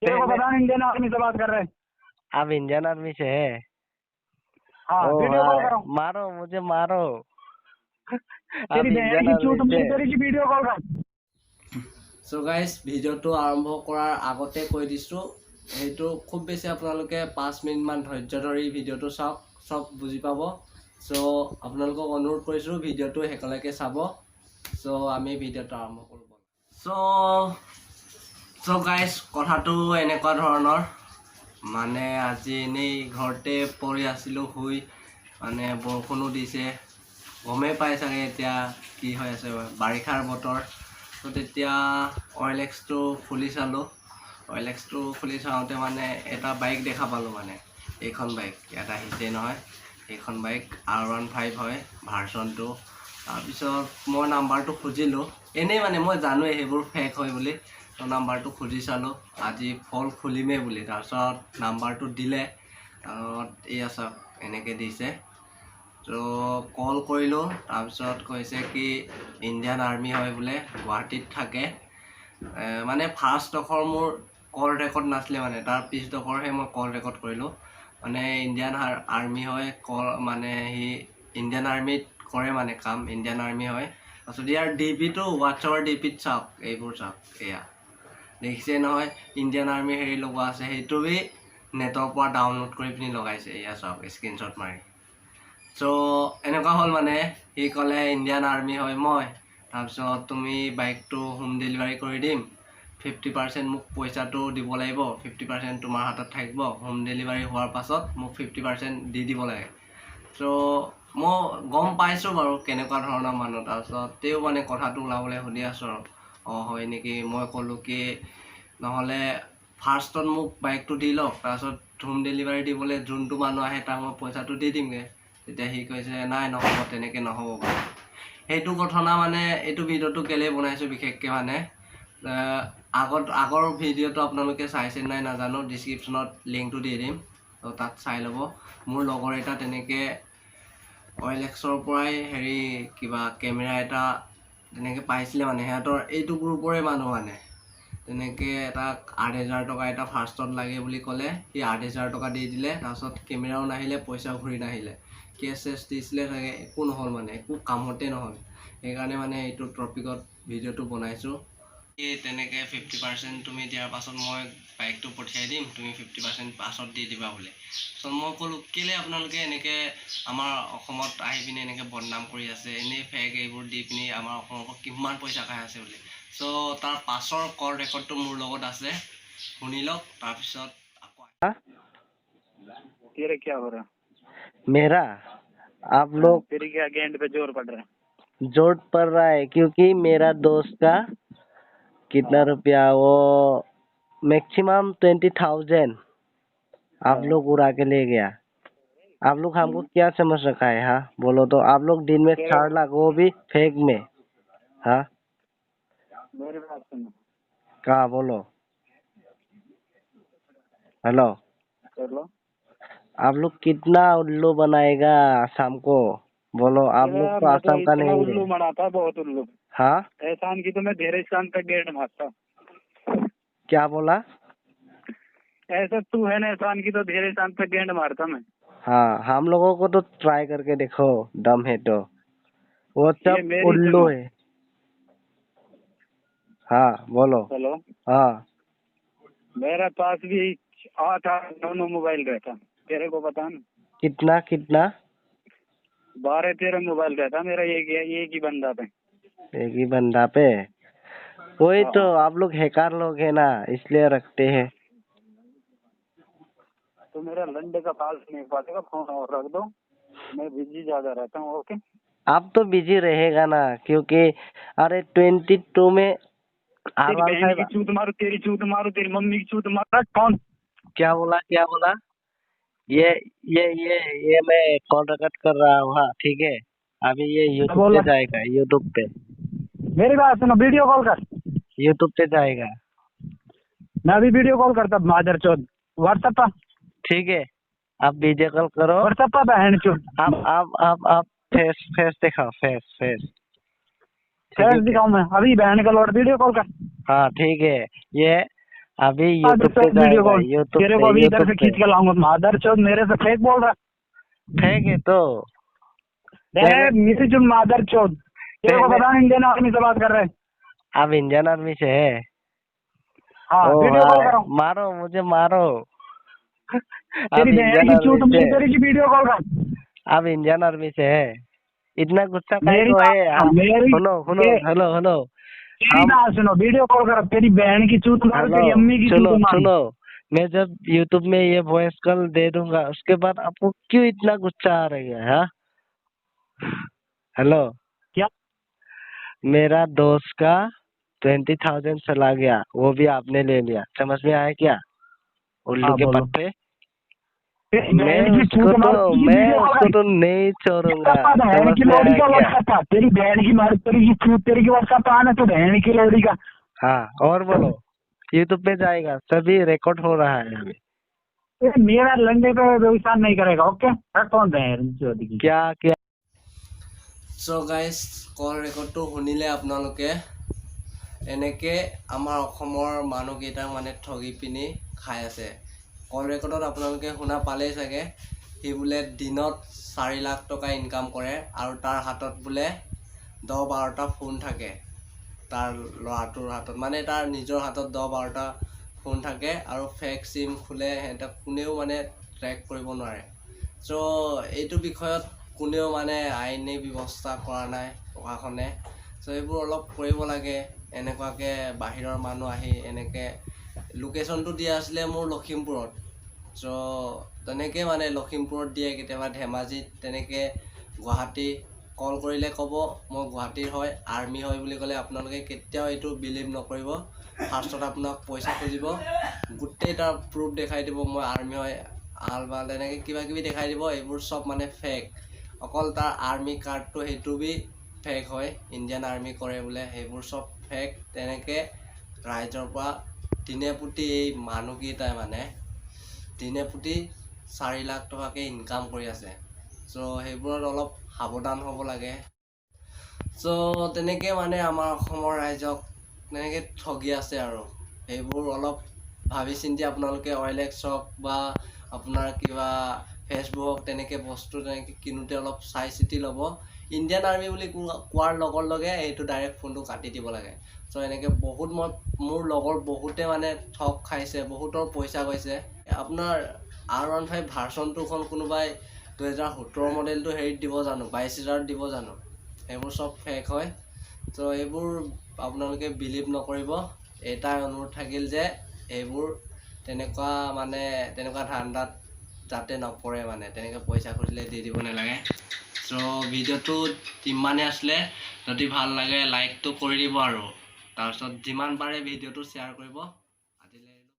तेरे को पहले पता नहीं इंडियन आर्मी से बात कर रहे हैं। आप इंडियन आर्मी से है? हाँ ओ वीडियो कॉल भाई करो। मारो मुझे मारो। आप तेरी बहन इंडियन की आर्मी चूत से? मेरी तेरी की वीडियो कॉल कर। सो गाइज ভিডিঅ'টো আৰম্ভ কৰাৰ আগতে কৈ দিছোঁ সেইটো খুব বেছি আপোনালোকে 5 মিনিটমান ধৈৰ্য ধৰি ভিডিঅ'টো চাওক, চব বুজি পাব। চ' আপোনালোকক অনুৰোধ কৰিছোঁ ভিডিঅ'টো শেষলৈকে চাব। চ' আমি ভিডিঅ'টো আৰম্ভ কৰোঁ। চ' গাইজ কথাটো এনেকুৱা ধৰণৰ, মানে আজি এনেই ঘৰতে পৰি আছিলোঁ শুই, মানে বৰষুণো দিছে, গমেই পাই চাগে এতিয়া কি হৈ আছে বাৰিষাৰ বতৰ। তো তেতিয়া OLX-টো খুলি চালোঁ। OLX-টো খুলি চাওঁতে মানে এটা বাইক দেখা পালোঁ, মানে এইখন বাইক ইয়াত আহিছেই নহয়, এইখন বাইক R15 হয় ভাৰ্চনটো। তাৰপিছত মই নাম্বাৰটো খুজিলোঁ, এনেই মানে মই জানোৱেই সেইবোৰ ফেক হয় বুলি, তো নাম্বাৰটো খুজি চালোঁ আজি ফল খুলিমেই বুলি। তাৰপিছত নাম্বাৰটো দিলে, এয়া চাওক এনেকৈ দিছে। তো কল কৰিলোঁ, তাৰপিছত কৈছে কি ইণ্ডিয়ান আৰ্মি হয় বোলে, গুৱাহাটীত থাকে। মানে ফাৰ্ষ্ট ডখৰ মোৰ কল ৰেকৰ্ড নাছিলে, মানে তাৰ পিছডখৰহে মই কল ৰেকৰ্ড কৰিলোঁ। মানে ইণ্ডিয়ান আৰ্মি হয়, কল মানে সি ইণ্ডিয়ান আৰ্মিত কৰে মানে কাম, ইণ্ডিয়ান আৰ্মি হয়। তাৰপিছত ইয়াৰ DP-টো হোৱাটছআপৰ DP-ত চাওক, এইবোৰ চাওক, এয়া দেখিছে নহয় ইণ্ডিয়ান আৰ্মি হেৰি লগোৱা আছে, সেইটো বি নেটৰ পৰা ডাউনলোড কৰি পিনি লগাইছে, এয়া চাওক স্ক্ৰীনশ্বট মাৰি। চ' এনেকুৱা হ'ল মানে সি ক'লে ইণ্ডিয়ান আৰ্মি হয় মই, তাৰপিছত তুমি বাইকটো হোম ডেলিভাৰী কৰি দিম, 50% মোক পইচাটো দিব লাগিব, 50% তোমাৰ হাতত থাকিব, হোম ডেলিভাৰী হোৱাৰ পাছত মোক 50% দি দিব লাগে। চ' মই গম পাইছোঁ বাৰু কেনেকুৱা ধৰণৰ মানুহ। তাৰপিছত তেওঁ মানে কথাটো ওলাবলৈ সুধি আছোঁ আৰু, অঁ হয় নেকি। মই ক'লোঁ কি নহ'লে ফাৰ্ষ্টত মোক বাইকটো দি লওক, তাৰপিছত হোম ডেলিভাৰী দিবলৈ যোনটো মানুহ আহে তাক মই পইচাটো দি দিমগৈ। তেতিয়া সি কৈছে নাই নহ'ব, তেনেকৈ নহ'ব বাৰু। সেইটো ঘটনা মানে এইটো ভিডিঅ'টো কেলৈ বনাইছোঁ বিশেষকৈ মানে আগৰ ভিডিঅ'টো আপোনালোকে চাইছে নাই নাজানো, ডিছক্ৰিপশ্যনত লিংকটো দি দিম, তো তাত চাই ল'ব। মোৰ লগৰ এটা তেনেকৈ OLX-ৰ পৰাই হেৰি কিবা কেমেৰা এটা তেনেকৈ পাইছিলে, মানে সিহঁতৰ এইটো গ্ৰুপৰে মানুহ, মানে তেনেকৈ তাক 8,000 টকা এটা ফাৰ্ষ্টত লাগে বুলি ক'লে, সি 8,000 টকা দি দিলে। তাৰপিছত কেমেৰাও নাহিলে, পইচাও ঘূৰি নাহিলে, কেছ চেছ দিছিলে চাগে, একো নহ'ল, মানে একো কামতে নহ'ল। সেইকাৰণে মানে এইটো টপিকত ভিডিঅ'টো বনাইছোঁ। তেনেকৈ 50% তুমি দিয়াৰ পাছত মই বাইকটো পঠিয়াই দিম, তুমি 50% পাছত দি দিবা বুলি। চ' মই ক'লোঁ কেলৈ আপোনালোকে এনেকৈ আমাৰ অসমত আহি পিনি এনেকৈ বদনাম কৰি আছে, এনেই ফেক এইবোৰ দি পিনি আমাৰ অসমৰ পৰা কিমান পইচা খাই আছে বুলি। চ' তাৰ পাছৰ কল ৰেকৰ্ডটো মোৰ লগত আছে, শুনি লওক, তাৰপিছত আকৌ। तेरे क्या हो रहा मेरा आप लोग तेरी क्या गेंद पे जोर पड़ रहा है? जोर पड़ रहा है क्योंकि मेरा दोस्त का कितना रुपया वो मैक्सिमम 20,000 आप लोग उड़ा के ले गया। आप लोग हमको क्या समझ रखा है? हाँ बोलो तो, आप लोग दिन में 4 लाख, वो भी फेक में। हाँ मेरी बात सुनो। कहा बोलो, हेलो। चलो आप लोग कितना उल्लू बनाएगा शाम को, बोलो। आप लोग तो मैं तो आसाम का इतना नहीं उल्लू है। बनाता, बहुत उल्लू। हाँ एहसान की तो मैं धेरे स्थान तक गेट मारता। क्या बोला? ऐसा तू है ना, एहसान की तो धेरे स्थान तक गेंद मारता मैं। हाँ हम लोगों को तो ट्राई करके देखो, दम है तो। वो ये सब मेरी उल्लू सुनो। है। हाँ बोलो। हेलो, हाँ मेरे पास भी 8-9 मोबाइल रहता, तेरे को पता ना। कितना कितना? 12-13 मोबाइल रहता मेरा, एक ही बंदा पे। एक ही बंदा पे? वही हाँ। तो, आप लोग हैकर लोग है ना, इसलिए रखते हैं। तो मेरा लंडे का पास नहीं पालेगा, फोन और रख दो, मैं बिजी ज्यादा रहता हूँ। ओके, आप तो बिजी रहेगा ना, क्योंकि अरे 22 में तेरी बहन की चूत मारू, तेरी चूत मारू, तेरी मम्मी की चूत मारू। कौन? क्या बोला क्या बोला? ये मैं कॉल रिकॉर्ड कर रहा हूँ। हाँ ठीक है, अभी ये यूट्यूब पे जाएगा, यूट्यूब पे। मेरी बात सुनो, वीडियो कॉल कर। यूट्यूब पे जाएगा। मैं अभी वीडियो कॉल करता मादर चौथ, व्हाट्सएप पर। ठीक है, आप वीडियो कॉल करो। व्हाट्सएप पर बहन चौथ। आप फेस दिखाओ, फेस। फेस दिखाऊं मैं? अभी बहन का लौट वीडियो कॉल कर। हाँ ठीक है, ये अभी यूट्यूब पे वीडियो जाएगा, कॉल, यूट्यूब तेरे पे, को अभी इधर यूट्यूब से पे। खींच के लाऊंगा। मादर चौथ मेरे से फेक बोल रहा फेक है तो है। मिसी चुन मादर चौथ, तेरे को पहले पता नहीं, इंडियन आर्मी से बात कर रहे हैं। आप इंडियन आर्मी से है? हाँ, ओ वीडियो कॉल भाई करो। मारो, मुझे मारो। आप तेरी बहन इंडियन की आर्मी चूत से, मेरी तेरी की वीडियो कॉल कर। आप इंडियन आर्मी से है? इतना गुस्सा काहे मेरी को है? बात मेरी सुनो सुनो, ए, हेलो हेलो, तेरी हम, बात सुनो, वीडियो कॉल कर। तेरी बहन की चूत मारू, हेलो तेरी अम्मी की सुनो चूत मारू। सुनो, मैं जब यूट्यूब में ये वॉइस कॉल दे दूंगा उसके बाद आपको क्यों इतना गुस्सा आ रही है? हाँ, हेलो, क्या? मेरा दोस्त का 20,000 चला गया, वो भी आपने ले लिया, समझ में आया क्या? उल्लू हाँ के बोलो। पत्ते। तेरी बहन की चूत मारू, तेरी मैं वीडियो कॉल उसको कर। तो नहीं छोड़ूंगा, बहन समझ की में लोड़ी आया का क्या? व्हाट्सएप था, तेरी बहन की मारू, तेरी की चूत, तेरी की व्हाट्सएप आना तो बहन की लोड़ी का। हाँ, और बोलो, यूट्यूब पे जाएगा, सभी रिकॉर्ड हो रहा है अभी। मेरा लंडे पे व्यवसाय नहीं करेगा। ओके, कौन बहन चौथ की? क्या क्या? চ' গাইজ, কল ৰেকৰ্ডটো শুনিলে আপোনালোকে, এনেকৈ আমাৰ অসমৰ মানুহকেইটাক মানে ঠগি পিনি খাই আছে। কল ৰেকৰ্ডত আপোনালোকে শুনা পালেই চাগে, সি বোলে দিনত 4 লাখ টকা ইনকাম কৰে আৰু তাৰ হাতত বোলে 10-12টা ফোন থাকে। তাৰ ল'ৰাটোৰ হাতত, মানে তাৰ নিজৰ হাতত 10-12টা ফোন থাকে আৰু ফেক চিম খোলে, সিহঁতক কোনেও মানে ট্ৰেক কৰিব নোৱাৰে। চ' এইটো বিষয়ত কোনেও মানে আইনী ব্যৱস্থা কৰা নাই প্ৰশাসনে। চ' এইবোৰ অলপ কৰিব লাগে। এনেকুৱাকৈ বাহিৰৰ মানুহ আহি এনেকৈ, লোকেশ্যনটো দিয়া আছিলে মোৰ লখিমপুৰত। চ' তেনেকৈ মানে লখিমপুৰত দিয়ে, কেতিয়াবা ধেমাজিত, তেনেকৈ গুৱাহাটী। কল কৰিলে ক'ব মই গুৱাহাটীৰ হয়, আৰ্মি হয় বুলি ক'লে আপোনালোকে কেতিয়াও এইটো বিলিভ নকৰিব। ফাৰ্ষ্টত আপোনাক পইচা খুজিব, গোটেই তাৰ প্ৰুফ দেখাই দিব, মই আৰ্মি হয়, আলবাল তেনেকৈ কিবা কিবি দেখাই দিব। এইবোৰ চব মানে ফেক। অকল তাৰ আৰ্মি কাৰ্ডটো সেইটো বি ফেক হয়, ইণ্ডিয়ান আৰ্মি কৰে বোলে, সেইবোৰ চব ফেক। তেনেকৈ ৰাইজৰ পৰা দিনে প্ৰতি এই মানুহকেইটাই মানে দিনে প্ৰতি 4 লাখ টকাকৈ ইনকাম কৰি আছে। চ' সেইবোৰত অলপ সাৱধান হ'ব লাগে। চ' তেনেকৈ মানে আমাৰ অসমৰ ৰাইজক তেনেকৈ ঠগি আছে আৰু। সেইবোৰ অলপ ভাবি চিন্তি আপোনালোকে OLX হওক বা আপোনাৰ কিবা ফেচবুক তেনেকৈ বস্তু তেনেকৈ কিনোতে অলপ চাই চিতি ল'ব। ইণ্ডিয়ান আৰ্মি বুলি কোৱাৰ লগে লগে এইটো ডাইৰেক্ট ফোনটো কাটি দিব লাগে। চ' এনেকৈ বহুত মোৰ লগৰ বহুতে মানে ঠগ খাইছে, বহুতৰ পইচা গৈছে। আপোনাৰ R15 ভাৰ্চন 2খন কোনোবাই 2017 মডেলটো হেৰিত দিব জানো, 22,000 দিব জানো? সেইবোৰ চব ফেক হয়। চ' এইবোৰ আপোনালোকে বিলিভ নকৰিব। এটাই অনুৰোধ থাকিল যে এইবোৰ তেনেকুৱা ধান্দাত যাতে নপৰে, মানে তেনেকৈ পইচা খুজিলে দি দিব নালাগে। চ' ভিডিঅ'টো ইমানেই আছিলে। যদি ভাল লাগে লাইকটো কৰি দিব আৰু তাৰপিছত যিমান পাৰে ভিডিঅ'টো শ্বেয়াৰ কৰিব।